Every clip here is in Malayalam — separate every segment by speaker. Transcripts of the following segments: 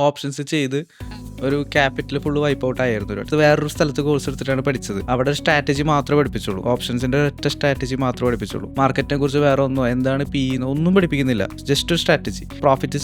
Speaker 1: ഓപ്ഷൻസ് ചെയ്ത് ഒരു ക്യാപിറ്റൽ ഫുള്ള് വൈപ്പ് ഔട്ട് ആയിരുന്നു. വേറൊരു സ്ഥലത്ത് കോഴ്സ് എടുത്തിട്ടാണ് പഠിച്ചത്. അവിടെ സ്ട്രാറ്റജി മാത്രമേ പഠിപ്പിച്ചുള്ളൂ, ഓപ്ഷൻസിന്റെ ഒറ്റ സ്ട്രാറ്റജി മാത്രമേ പഠിപ്പിച്ചുള്ളൂ. മാർക്കറ്റിനെ കുറിച്ച് വേറെ ഒന്നോ എന്താണ് പി ഒന്നും പഠിപ്പിക്കുന്നില്ല, ജസ്റ്റ് ഒരു സ്ട്രാറ്റജി.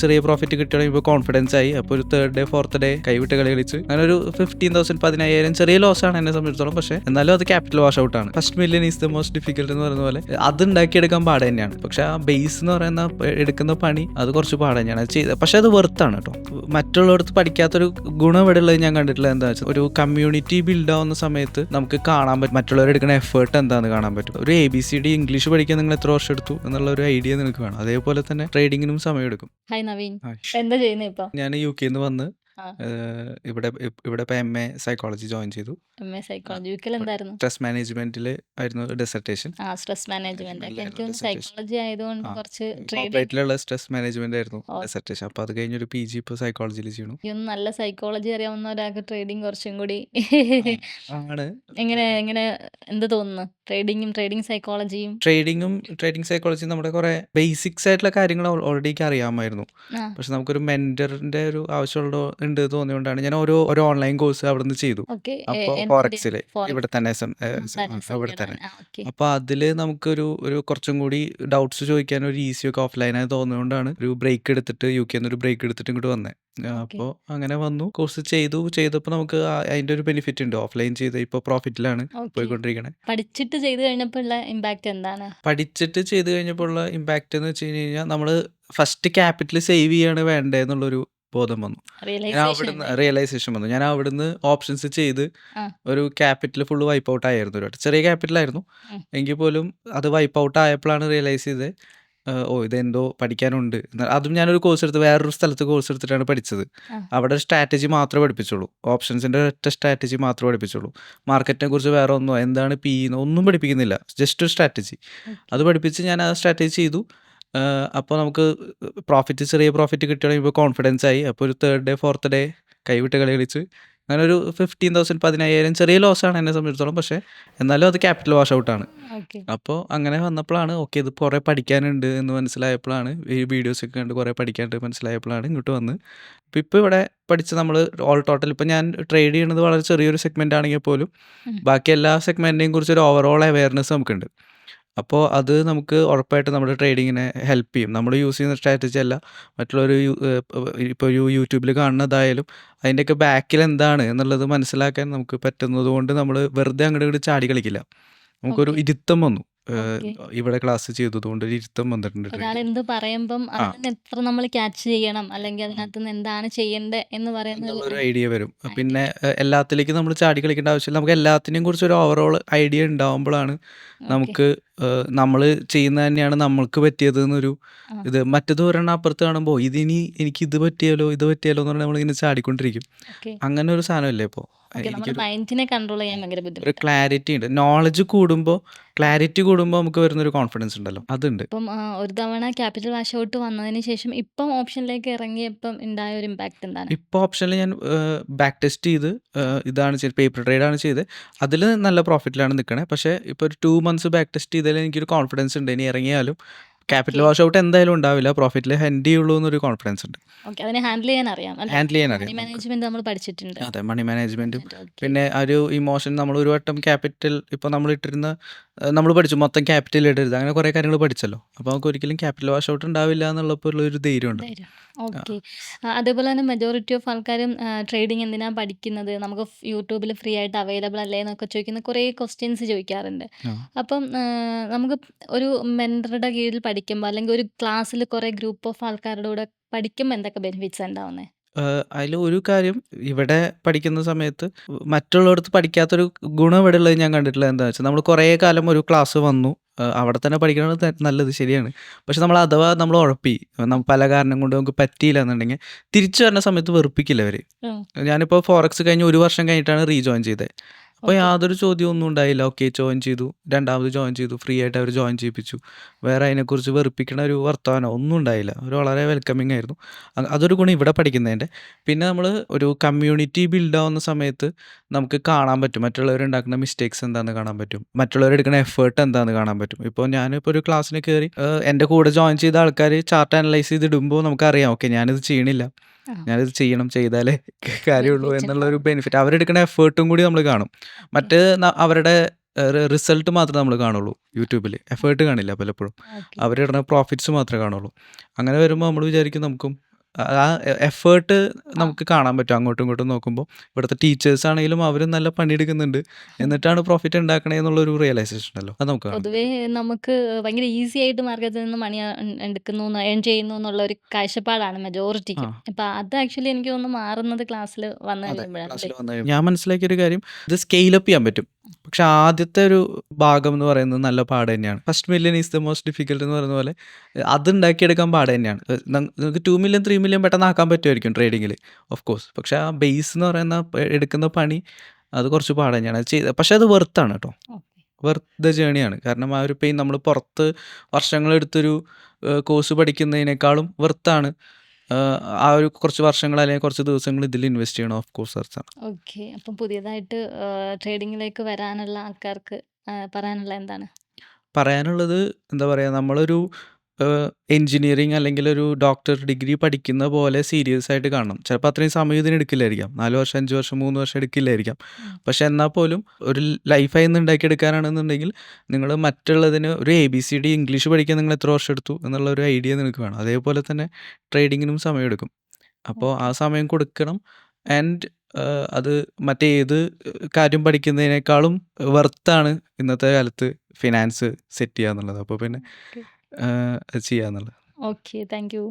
Speaker 1: ചെറിയ പ്രോഫിറ്റ് കിട്ടുകയാണെങ്കിൽ ഇപ്പോൾ കോൺഫിഡൻസ് ആയി. അപ്പോൾ ഒരു 3rd ഡേ 4th ഡേ കൈവിട്ട് കളി കളിച്ച് അങ്ങനെ ഒരു 15,000 15,000 ചെറിയ ലോസ് ആണ് എന്നെ സംബന്ധിച്ചിടത്തോളം. പക്ഷേ എന്നാലും അത് ക്യാപിറ്റൽ വാഷ് ഔട്ട് ആണ്. First million is the most difficult എന്ന് പറയുന്ന പോലെ അത് ഉണ്ടാക്കിയെടുക്കാൻ പാട് തന്നെയാണ്. പക്ഷെ ആ ബേസ് എന്ന് പറയുന്ന എടുക്കുന്ന പണി അത് കുറച്ച് പാട് തന്നെയാണ് ചെയ്തത്. പക്ഷെ അത് വെർത്താണ് കേട്ടോ. മറ്റുള്ളവർക്ക് പഠിക്കാത്തൊരു ഗുണം ഇവിടെ ഉള്ളത് ഞാൻ കണ്ടിട്ടുള്ള എന്താ വെച്ചാൽ, ഒരു കമ്മ്യൂണിറ്റി ബിൽഡ് ആവുന്ന സമയത്ത് നമുക്ക് കാണാൻ പറ്റും മറ്റുള്ളവർ എടുക്കുന്ന എഫേർട്ട് എന്താണെന്ന് കാണാൻ പറ്റും. ഒരു ABCD ഇംഗ്ലീഷ് പഠിക്കാൻ നിങ്ങൾ എത്ര വർഷം എടുത്തു എന്നുള്ള ഒരു ഐഡിയ നിങ്ങൾക്ക് വേണം. അതേപോലെ തന്നെ ട്രേഡിങ്ങിനും സമയം എടുക്കും.
Speaker 2: ഹായ് നവീൻ, എന്താ ചെയ്യുന്നത് ഇപ്പൊ?
Speaker 1: ഞാൻ UK വന്ന് ഇവിടെ ഇവിടെ ഇപ്പൊ MA സൈക്കോളജി ജോയിൻ ചെയ്തു.
Speaker 2: MA സൈക്കോളജി യുകെയിൽ എന്തായിരുന്നു?
Speaker 1: സ്ട്രെസ് മാനേജ്മെന്റിൽ ആയിരുന്നു ഡിസർട്ടേഷൻ.
Speaker 2: Stress management. എനിക്ക് സൈക്കോളജി ആയതുകൊണ്ട് കുറച്ച്
Speaker 1: കോർപ്പറേറ്റിലുള്ള സ്ട്രെസ് മാനേജ്മെന്റ് ആയിരുന്നു ഡിസർട്ടേഷൻ. അപ്പൊ അത് കഴിഞ്ഞൊരു PG ഇപ്പൊ സൈക്കോളജിയിൽ ചെയ്യണം.
Speaker 2: നല്ല സൈക്കോളജി അറിയാവുന്ന ഒരാൾക്ക് ട്രേഡിംഗ് കുറച്ചും കൂടി
Speaker 1: ആണ്.
Speaker 2: എങ്ങനെ എന്ത് തോന്നുന്നു? ട്രേഡിംഗ് സൈക്കോളജിയും
Speaker 1: ട്രേഡിംഗ് സൈക്കോളജിയും നമ്മുടെ കുറെ ബേസിക്സ് ആയിട്ടുള്ള കാര്യങ്ങൾ ഓൾറെഡി അറിയാമായിരുന്നു. പക്ഷെ നമുക്കൊരു മെന്ററിന്റെ ഒരു ആവശ്യമുള്ള ഉണ്ട് തോന്നിയോണ്ടാണ് ഞാൻ ഓരോ ഓൺലൈൻ കോഴ്സ് അവിടെ നിന്ന് ചെയ്തു. അപ്പോൾ ഫോറക്സില് ഇവിടെ തന്നെ ഇവിടെ തന്നെ. അപ്പൊ അതില് നമുക്കൊരു കുറച്ചും കൂടി ഡൗട്ട്സ് ചോദിക്കാൻ ഒരു ഈസി ഒക്കെ ഓഫ്ലൈനായി തോന്നുന്നതുകൊണ്ടാണ് ഒരു ബ്രേക്ക് എടുത്തിട്ട് UK ഒരു ബ്രേക്ക് എടുത്തിട്ട് ഇങ്ങോട്ട് വന്നേ. അപ്പോൾ അങ്ങനെ വന്നു, കോഴ്സ് ചെയ്തപ്പോൾ നമുക്ക് അതിന്റെ ഒരു ബെനിഫിറ്റ് ഉണ്ട്. ഓഫ്ലൈൻ ചെയ്ത് ഇപ്പൊ പ്രോഫിറ്റിലാണ് പോയിക്കൊണ്ടിരിക്കണേ.
Speaker 2: പഠിച്ചിട്ട് ചെയ്ത് കഴിഞ്ഞപ്പോൾ ഇമ്പാക്ട് എന്താണ്?
Speaker 1: പഠിച്ചിട്ട് ചെയ്ത് കഴിഞ്ഞപ്പോൾ ഉള്ള ഇമ്പാക്ട് എന്ന് വെച്ച് കഴിഞ്ഞാൽ നമ്മള് ഫസ്റ്റ് ക്യാപിറ്റൽ സേവ് ചെയ്യാണ് വേണ്ടതെന്നുള്ളൊരു ബോധം വന്നു. റിയലൈസേഷൻ വന്നു. ഞാൻ അവിടുന്ന് ഓപ്ഷൻസ് ചെയ്ത് ഒരു ക്യാപിറ്റൽ ഫുള്ള് വൈപ്പ് ഔട്ട് ആയിരുന്നു. ചെറിയ ക്യാപിറ്റലായിരുന്നു എങ്കിൽ പോലും അത് വൈപ്പ് ഔട്ട് ആയപ്പോഴാണ് റിയലൈസ് ചെയ്തത്, ഇതെന്തോ പഠിക്കാനുണ്ട്. അതും ഞാനൊരു കോഴ്സ് എടുത്ത് വേറൊരു സ്ഥലത്ത് കോഴ്സ് എടുത്തിട്ടാണ് പഠിച്ചത്. അവിടെ സ്ട്രാറ്റജി മാത്രമേ പഠിപ്പിച്ചുള്ളൂ, ഓപ്ഷൻസിന്റെ ഒറ്റ സ്ട്രാറ്റജി മാത്രമേ പഠിപ്പിച്ചുള്ളൂ. മാർക്കറ്റിനെ കുറിച്ച് വേറെ ഒന്നോ എന്താണ് പി ഒന്നും പഠിപ്പിക്കുന്നില്ല, ജസ്റ്റ് ഒരു സ്ട്രാറ്റജി. അത് പഠിപ്പിച്ച് ഞാൻ ആ സ്ട്രാറ്റജി ചെയ്തു. അപ്പോൾ നമുക്ക് ചെറിയ പ്രോഫിറ്റ് കിട്ടുകയാണെങ്കിൽ ഇപ്പോൾ കോൺഫിഡൻസ് ആയി. അപ്പോൾ ഒരു 3rd ഡേ 4th ഡേ കൈവിട്ട് കളി കളിച്ച് അങ്ങനെ ഒരു 15,000 15,000 ചെറിയ ലോസ് ആണ് എന്നെ സംബന്ധിച്ചിടത്തോളം. പക്ഷേ എന്നാലും അത് ക്യാപിറ്റൽ വാഷ് ഔട്ട് ആണ്. അപ്പോൾ അങ്ങനെ വന്നപ്പോഴാണ് ഇത് കുറേ പഠിക്കാനുണ്ട് എന്ന് മനസ്സിലായപ്പോഴാണ്, ഈ വീഡിയോസൊക്കെ കണ്ട് കുറേ പഠിക്കാനുണ്ട് മനസ്സിലായപ്പോഴാണ് ഇങ്ങോട്ട് വന്ന് ഇപ്പോൾ ഇവിടെ പഠിച്ച് നമ്മൾ ടോട്ടൽ ഇപ്പം ഞാൻ ട്രേഡ് ചെയ്യുന്നത് വളരെ ചെറിയൊരു സെഗ്മെൻ്റ് ആണെങ്കിൽ പോലും ബാക്കി എല്ലാ സെഗ്മെൻറ്റിനെയും കുറിച്ച് ഒരു ഓവറോൾ അവയർനെസ് നമുക്കുണ്ട്. അപ്പോൾ അത് നമുക്ക് ഉറപ്പായിട്ടും നമ്മുടെ ട്രേഡിങ്ങിനെ ഹെൽപ്പ് ചെയ്യും. നമ്മൾ യൂസ് ചെയ്യുന്ന സ്ട്രാറ്റജി അല്ല മറ്റുള്ളൊരു ഇപ്പോൾ യൂട്യൂബിൽ കാണുന്നതായാലും അതിൻ്റെയൊക്കെ ബാക്കിൽ എന്താണ് എന്നുള്ളത് മനസ്സിലാക്കാൻ നമുക്ക് പറ്റുന്നത് കൊണ്ട് നമ്മൾ വെറുതെ അങ്ങോട്ട് ചാടി കളിക്കില്ല. നമുക്കൊരു ഇരുത്തം വന്നു. ഇവിടെ ക്ലാസ് ചെയ്തതുകൊണ്ട് ഒരു ഇരുത്തം വന്നിട്ടുണ്ട്.
Speaker 2: ഒരാൾ എന്ത് പറയുമ്പം അതിന് എത്ര നമ്മൾ ക്യാച്ച് ചെയ്യണം, അല്ലെങ്കിൽ അതിനകത്ത് നിന്ന് എന്താണ് ചെയ്യേണ്ടത് എന്ന് പറയുന്നത്
Speaker 1: ഒരു ഐഡിയ വരും. പിന്നെ എല്ലാത്തിലേക്കും നമ്മൾ ചാടി കളിക്കേണ്ട ആവശ്യമില്ല. നമുക്ക് എല്ലാത്തിനെയും കുറിച്ച് ഒരു ഓവറോൾ ഐഡിയ ഉണ്ടാവുമ്പോഴാണ് നമുക്ക് നമ്മൾ ചെയ്യുന്നത് തന്നെയാണ് നമ്മൾക്ക് പറ്റിയത് എന്നൊരു ഇത്. മറ്റേത് ഒരെണ്ണം അപ്പുറത്ത് കാണുമ്പോൾ ഇതിനി എനിക്ക് ഇത് പറ്റിയാലോ എന്ന് പറഞ്ഞാൽ നമ്മളിങ്ങനെ ചാടിക്കൊണ്ടിരിക്കും. അങ്ങനെ ഒരു സാധനമല്ലേ ഇപ്പോൾ.
Speaker 2: മൈൻഡിനെ കൺട്രോൾ ചെയ്യാൻ ഭയങ്കര
Speaker 1: ഒരു
Speaker 2: ബുദ്ധിമുട്ട്.
Speaker 1: ക്ലാരിറ്റി ഉണ്ട്. നോളജ് കൂടുമ്പോൾ നമുക്ക് വരുന്നൊരു കോൺഫിഡൻസ് ഉണ്ടല്ലോ, അതുണ്ട്.
Speaker 2: ഇപ്പം ഒരു തവണ ക്യാപിറ്റൽ വാഷ് ഔട്ട് വന്നതിന് ശേഷം ഇപ്പം ഓപ്ഷനിലേക്ക് ഇറങ്ങിയപ്പം ഉണ്ടായ ഒരു ഇമ്പാക്ട് എന്താണ്?
Speaker 1: ഇപ്പോൾ ഓപ്ഷനിൽ ഞാൻ ബാക്ക് ടെസ്റ്റ് ചെയ്ത് ഇതാണ് ചെയ്ത് പേപ്പർ ട്രേഡാണ് ചെയ്ത്. അതിൽ നല്ല പ്രോഫിറ്റിലാണ് നിൽക്കണേ. പക്ഷേ ഇപ്പോൾ ഒരു 2 months ബാക്ക് ടെസ്റ്റ് ചെയ്തതിൽ എനിക്കൊരു കോൺഫിഡൻസ് ഉണ്ട്, ഇനി ഇറങ്ങിയാലും ക്യാപിറ്റൽ വാഷ് ഔട്ട് എന്തായാലും ഉണ്ടാവില്ല, പ്രോഫിറ്റിൽ ഹെൻഡ് ചെയ്യുള്ളൂ എന്നൊരു കോൺഫിഡൻസ് ഉണ്ട്.
Speaker 2: അതിനെ ഹാൻഡിൽ ചെയ്യാൻ അറിയാം. മണി മാനേജ്മെന്റ് നമ്മൾ പഠിച്ചിട്ടുണ്ട്.
Speaker 1: അതെ, മണി മാനേജ്മെന്റും പിന്നെ ഒരു ഇമോഷൻ. നമ്മൾ ഒരു വട്ടം ക്യാപിറ്റൽ ഇപ്പോൾ നമ്മൾ പഠിച്ചു മൊത്തം ക്യാപിറ്റൽ ഇടരുത്, അങ്ങനെ കുറേ കാര്യങ്ങൾ പഠിച്ചല്ലോ. അപ്പോൾ നമുക്ക് ഒരിക്കലും ക്യാപിറ്റൽ വാഷ് ഔട്ട് ഉണ്ടാവില്ല എന്നുള്ളപ്പോൾ ഒരു ധൈര്യമുണ്ട്.
Speaker 2: ഓക്കെ. അതേപോലെ തന്നെ മെജോറിറ്റി ഓഫ് ആൾക്കാരും ട്രേഡിംഗ് എന്തിനാണ് പഠിക്കുന്നത്, നമുക്ക് യൂട്യൂബിൽ ഫ്രീ ആയിട്ട് അവൈലബിൾ അല്ലേ എന്നൊക്കെ ചോദിക്കുന്ന കുറേ ക്വസ്റ്റ്യൻസ് ചോദിക്കാറുണ്ട്. അപ്പം നമുക്ക് ഒരു മെൻറ്ററുടെ കീഴിൽ പഠിക്കുമ്പോൾ അല്ലെങ്കിൽ ഒരു ക്ലാസ്സിൽ കുറേ ഗ്രൂപ്പ് ഓഫ് ആൾക്കാരുടെ കൂടെ പഠിക്കുമ്പോൾ എന്തൊക്കെ ബെനിഫിറ്റ്സ് ഉണ്ടാവുന്നത്?
Speaker 1: അതിൽ ഒരു കാര്യം, ഇവിടെ പഠിക്കുന്ന സമയത്ത് മറ്റുള്ളവർക്ക് പഠിക്കാത്തൊരു ഗുണം ഇവിടെ ഉള്ളത് ഞാൻ കണ്ടിട്ടുള്ളത് എന്താണെന്ന് വെച്ചാൽ, നമ്മൾ കുറേ കാലം ഒരു ക്ലാസ് വന്നു അവിടെ തന്നെ പഠിക്കുന്നത് നല്ലത്, ശരിയാണ്. പക്ഷെ നമ്മൾ ഉഴപ്പി, പല കാരണം കൊണ്ട് നമുക്ക് പറ്റിയില്ല എന്നുണ്ടെങ്കിൽ തിരിച്ചു വരുന്ന സമയത്ത് വെറുപ്പിക്കില്ല അവർ. ഞാനിപ്പോൾ ഫോറക്സ് കഴിഞ്ഞ് 1 വർഷം കഴിഞ്ഞിട്ടാണ് റീജോയിൻ ചെയ്തത്. അപ്പോൾ യാതൊരു ചോദ്യം ഒന്നും ഉണ്ടായില്ല. ഓക്കെ, ജോയിൻ ചെയ്തു, രണ്ടാമത് ജോയിൻ ചെയ്തു, ഫ്രീ ആയിട്ട് അവർ ജോയിൻ ചെയ്യിപ്പിച്ചു. വേറെ അതിനെക്കുറിച്ച് വെറുപ്പിക്കണ ഒരു വർത്തമാനം ഒന്നും ഉണ്ടായില്ല. അവർ വളരെ വെൽക്കമിങ് ആയിരുന്നു. അതൊരു ഗുണം ഇവിടെ പഠിക്കുന്നതിൻ്റെ. പിന്നെ നമ്മൾ ഒരു കമ്മ്യൂണിറ്റി ബിൽഡ് ആവുന്ന സമയത്ത് നമുക്ക് കാണാൻ പറ്റും മറ്റുള്ളവരുണ്ടാക്കുന്ന മിസ്റ്റേക്സ് എന്താണെന്ന് കാണാൻ പറ്റും, മറ്റുള്ളവരെടുക്കുന്ന എഫേർട്ട് എന്താണെന്ന് കാണാൻ പറ്റും. ഇപ്പോൾ ഞാനിപ്പോൾ ഒരു ക്ലാസ്സിന് കയറി എൻ്റെ കൂടെ ജോയിൻ ചെയ്ത ആൾക്കാർ ചാർട്ട് അനലൈസ് ചെയ്തിടുമ്പോൾ നമുക്കറിയാം, ഓക്കെ ഞാനിത് ചെയ്യണില്ല,
Speaker 2: ആ.
Speaker 1: ഞാനിത് ചെയ്യണം, ചെയ്താലേ കാര്യമുള്ളൂ
Speaker 2: ബെനിഫിറ്റ്
Speaker 1: എന്നുള്ള ഒരു
Speaker 2: ഉണ്ടാവും.
Speaker 1: ബെനിഫിറ്റ് അവരെടുക്കുന്ന എഫേർട്ടും കൂടി നമ്മൾ കാണും.
Speaker 2: ഓക്കെ.
Speaker 1: മറ്റ് അവരുടെ റിസൾട്ട് മാത്രമേ നമ്മൾ കാണുള്ളൂ യൂട്യൂബിൽ. എഫേർട്ട് കാണില്ല പലപ്പോഴും.
Speaker 2: ഓക്കെ.
Speaker 1: അവരിടുന്ന പ്രോഫിറ്റ്സ് മാത്രമേ കാണുള്ളൂ. അങ്ങനെ വരുമ്പോൾ നമ്മൾ വിചാരിക്കും നമുക്കും ആ എഫേർട്ട്
Speaker 2: ആ.
Speaker 1: നമുക്ക് കാണാൻ പറ്റും അങ്ങോട്ടും ഇങ്ങോട്ടും നോക്കുമ്പോൾ. ഇവിടുത്തെ ടീച്ചേഴ്സ് ആണെങ്കിലും അവരും നല്ല പണിയെടുക്കുന്നുണ്ട്, എന്നിട്ടാണ് പ്രോഫിറ്റ് ഉണ്ടാക്കണേ എന്നുള്ളൊരു റിയലൈസേഷൻ ഉണ്ടല്ലോ, അത് നമുക്ക് കാണാം.
Speaker 2: പൊതുവേ നമുക്ക് ഭയങ്കര ഈസി ആയിട്ട് മാർക്കറ്റിൽ നിന്ന് മണി എടുക്കുന്നു, ഏൺ ചെയ്യുന്നു എന്നുള്ള ഒരു കാഴ്ചപ്പാടാണ്
Speaker 1: ആ
Speaker 2: മെജോറിറ്റിക്കും. അപ്പൊ അത് ആക്ച്വലി എനിക്ക് തോന്നുന്നു മാറുന്നത് ക്ലാസ്സിൽ വന്നു
Speaker 1: അതെ,
Speaker 2: കഴിയുമ്പോഴാണ്
Speaker 1: ക്ലാസ്സിൽ
Speaker 2: അല്ലേ?
Speaker 1: വന്ന ഞാൻ മനസ്സിലാക്കിയ ഒരു കാര്യം, ഇത് സ്കെയിൽ അപ്പ് ചെയ്യാൻ പറ്റും. പക്ഷെ ആദ്യത്തെ ഒരു ഭാഗം എന്ന് പറയുന്നത് നല്ല പാട് തന്നെയാണ്. First million is the most difficult എന്ന് പറയുന്ന പോലെ അത് ഉണ്ടാക്കിയെടുക്കാൻ പാട് തന്നെയാണ്. നിങ്ങൾക്ക് 2 മില്യൺ 3 മില്യൺ പെട്ടെന്ന് ആക്കാൻ പറ്റുമായിരിക്കും ട്രേഡിങ്ങിൽ, ഓഫ് കോഴ്സ്. പക്ഷെ ആ ബേസ് എന്ന് പറയുന്ന എടുക്കുന്ന പണി അത് കുറച്ച് പാട് തന്നെയാണ്. അത് ചെയ്ത് പക്ഷെ അത് വെർത്താണ് കേട്ടോ,
Speaker 2: ഓക്കെ.
Speaker 1: Worth the ജേണിയാണ്. കാരണം ആ ഒരു പെയിൻ നമ്മൾ പുറത്ത് വർഷങ്ങളെടുത്തൊരു കോഴ്സ് പഠിക്കുന്നതിനേക്കാളും വെർത്താണ് ആ ഒരു കുറച്ച് വർഷങ്ങൾ അല്ലെങ്കിൽ കുറച്ച് ദിവസങ്ങൾ ഇതിൽ ഇൻവെസ്റ്റ് ചെയ്യണം, ഓഫ് കോഴ്സ് വെർത്താണ്.
Speaker 2: ഓക്കെ. അപ്പം പുതിയതായിട്ട് ട്രേഡിങ്ങിലേക്ക് വരാനുള്ള ആൾക്കാർക്ക് പറയാനുള്ള എന്താണ്?
Speaker 1: പറയാനുള്ളത് എന്താ പറയുക, നമ്മളൊരു എഞ്ചിനീയറിങ് അല്ലെങ്കിൽ ഒരു ഡോക്ടർ ഡിഗ്രി പഠിക്കുന്ന പോലെ സീരിയസ് ആയിട്ട് കാണണം. ചിലപ്പോൾ അത്രയും സമയം ഇതിന് എടുക്കില്ലായിരിക്കാം, 4 വർഷം 5 വർഷം 3 വർഷം എടുക്കില്ലായിരിക്കാം. പക്ഷെ എന്നാൽ പോലും ഒരു ലൈഫായി നിന്ന് ഉണ്ടാക്കിയെടുക്കാനാണെന്നുണ്ടെങ്കിൽ നിങ്ങൾ മറ്റുള്ളതിന് ഒരു ABCD ഇംഗ്ലീഷ് പഠിക്കാൻ നിങ്ങൾ എത്ര വർഷം എടുത്തു എന്നുള്ള ഒരു ഐഡിയ നിങ്ങൾക്ക് വേണം. അതേപോലെ തന്നെ ട്രേഡിങ്ങിനും സമയമെടുക്കും. അപ്പോൾ ആ
Speaker 2: ഓക്കെ.
Speaker 1: സമയം കൊടുക്കണം. ആൻഡ് അത് മറ്റേത് കാര്യം പഠിക്കുന്നതിനേക്കാളും വെർത്താണ് ഇന്നത്തെ കാലത്ത് ഫിനാൻസ് സെറ്റ് ചെയ്യുക എന്നുള്ളത്. അപ്പോൾ പിന്നെ
Speaker 2: ഓക്കെ.
Speaker 1: അത് ചെയ്യുക എന്നുള്ളത്.
Speaker 2: ഓക്കെ. Thank you.